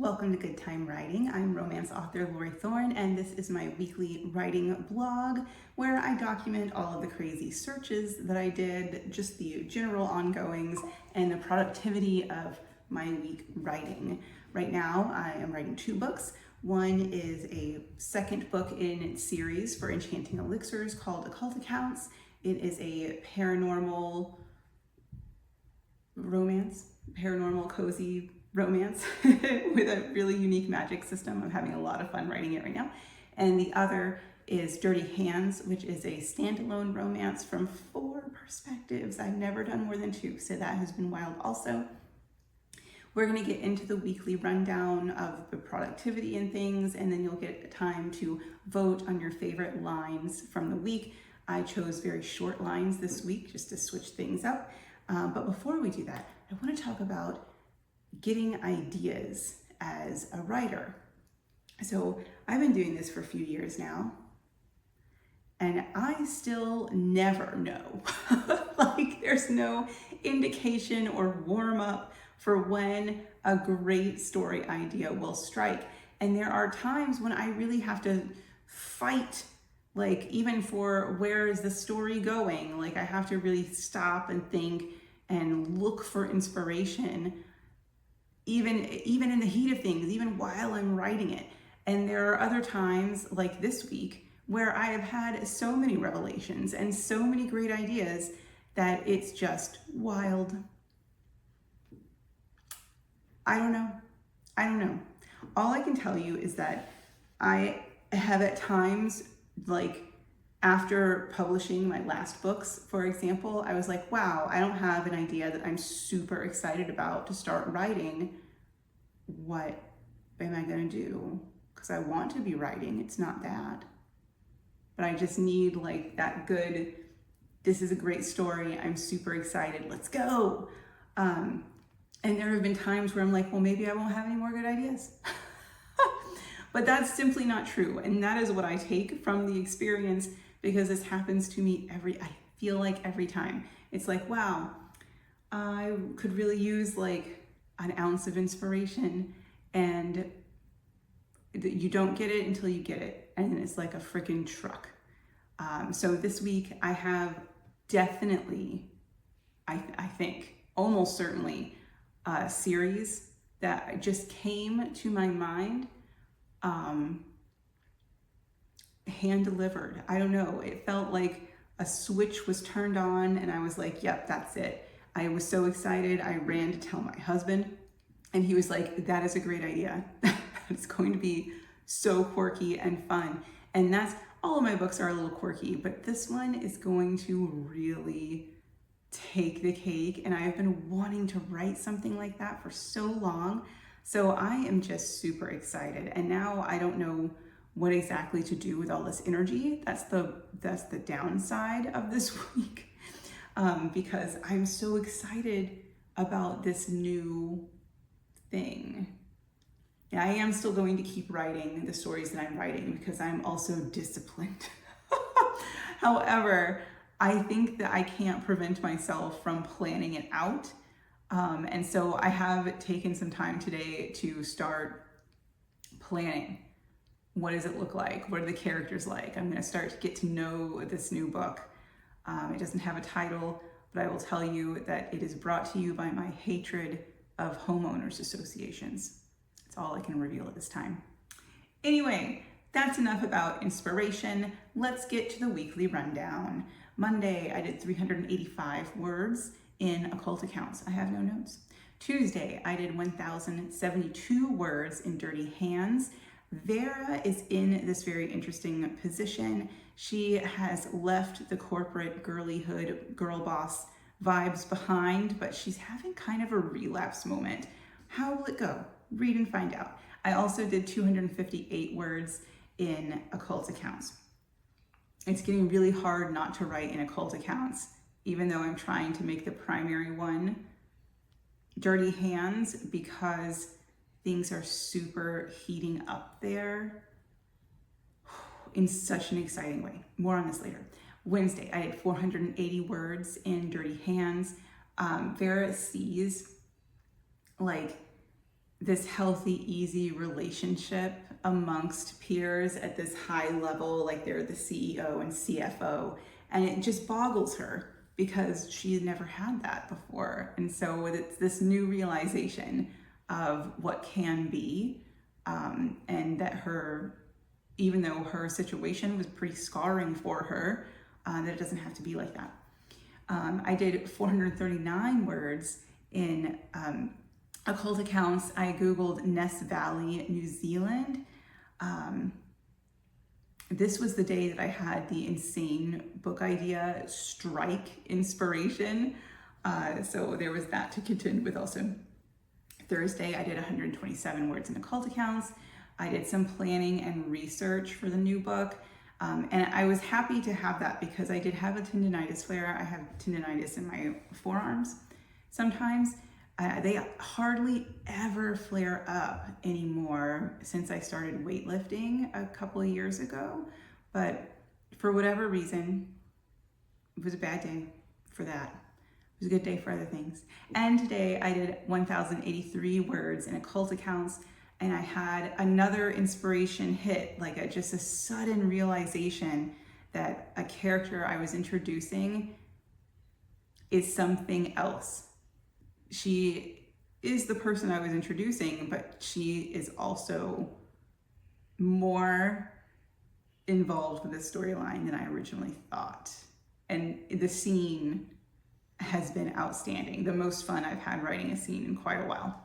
Welcome to Good Time Writing. I'm romance author Lori Thorne, and this is my weekly writing blog where I document all of the crazy searches that I did, just the general ongoings, and the productivity of my week writing. Right now, I am writing 2 books. One is a second book in its series for Enchanting Elixirs called Occult Accounts. It is a paranormal cozy romance with a really unique magic system. I'm having a lot of fun writing it right now. And the other is Dirty Hands, which is a standalone romance from 4 perspectives. I've never done more than 2, so that has been wild also. We're going to get into the weekly rundown of the productivity and things, and then you'll get time to vote on your favorite lines from the week. I chose very short lines this week just to switch things up. But before we do that, I want to talk about getting ideas as a writer. So I've been doing this for a few years now, and I still never know. Like, there's no indication or warm up for when a great story idea will strike. And there are times when I really have to fight, like, even for where is the story going? Like, I have to really stop and think and look for inspiration, even in the heat of things, even while I'm writing it. And there are other times, like this week, where I have had so many revelations and so many great ideas that it's just wild. I don't know. All I can tell you is that I have at times, like after publishing my last books, for example, I was like, wow, I don't have an idea that I'm super excited about to start writing. What am I gonna do? Because I want to be writing, it's not that. But I just need like that good, this is a great story, I'm super excited, let's go. And there have been times where I'm like, well, maybe I won't have any more good ideas. But that's simply not true. And that is what I take from the experience, because this happens to me I feel like every time. It's like, wow, I could really use like an ounce of inspiration, and you don't get it until you get it. And it's like a freaking truck. So this week I have definitely, I think, almost certainly a series that just came to my mind, hand delivered. I don't know. It felt like a switch was turned on and I was like, yep, that's it. I was so excited. I ran to tell my husband, and he was like, that is a great idea. It's going to be so quirky and fun. And that's, all of my books are a little quirky, but this one is going to really take the cake. And I have been wanting to write something like that for so long. So I am just super excited. And now I don't know what exactly to do with all this energy. That's the downside of this week, because I'm so excited about this new thing. And I am still going to keep writing the stories that I'm writing because I'm also disciplined. However, I think that I can't prevent myself from planning it out. And so I have taken some time today to start planning. What does it look like? What are the characters like? I'm going to start to get to know this new book. It doesn't have a title, but I will tell you that it is brought to you by my hatred of homeowners associations. That's all I can reveal at this time. Anyway, that's enough about inspiration. Let's get to the weekly rundown. Monday, I did 385 words in Occult Accounts. I have no notes. Tuesday, I did 1,072 words in Dirty Hands. Vera is in this very interesting position. She has left the corporate girlyhood, girl boss vibes behind, but she's having kind of a relapse moment. How will it go? Read and find out. I also did 258 words in Occult Accounts. It's getting really hard not to write in Occult Accounts, even though I'm trying to make the primary one Dirty Hands, because things are super heating up there in such an exciting way. More on this later. Wednesday, I did 480 words in Dirty Hands. Vera sees like this healthy, easy relationship amongst peers at this high level, like they're the CEO and CFO. And it just boggles her because she had never had that before. And so it's this new realization of what can be, and that even though her situation was pretty scarring for her, that it doesn't have to be like that. I did 439 words in occult accounts. I Googled Ness Valley, New Zealand. This was the day that I had the insane book idea strike inspiration. So there was that to contend with also. Thursday, I did 127 words in occult accounts. I did some planning and research for the new book. And I was happy to have that because I did have a tendonitis flare. I have tendonitis in my forearms sometimes. They hardly ever flare up anymore since I started weightlifting a couple of years ago. But for whatever reason, it was a bad day for that. It was a good day for other things. And today I did 1,083 words in occult accounts, and I had another inspiration hit, like just a sudden realization that a character I was introducing is something else. She is the person I was introducing, but she is also more involved with the storyline than I originally thought. And the scene has been outstanding. The most fun I've had writing a scene in quite a while.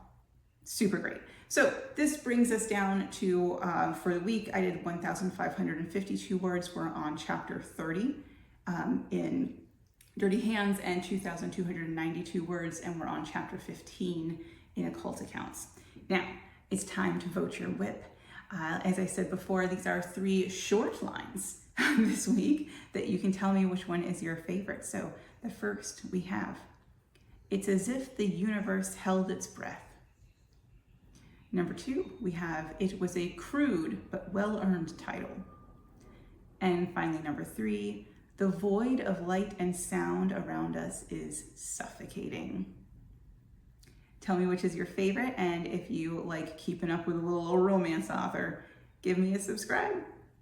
Super great. So this brings us down to, for the week, I did 1,552 words. We're on chapter 30 in Dirty Hands, and 2,292 words, and we're on chapter 15 in occult accounts. Now, it's time to vote your WIP. As I said before, these are 3 short lines this week that you can tell me which one is your favorite. So the first we have, it's as if the universe held its breath. Number 2, we have, it was a crude but well-earned title. And finally, number 3, the void of light and sound around us is suffocating. Tell me which is your favorite, and if you like keeping up with a little romance author, give me a subscribe.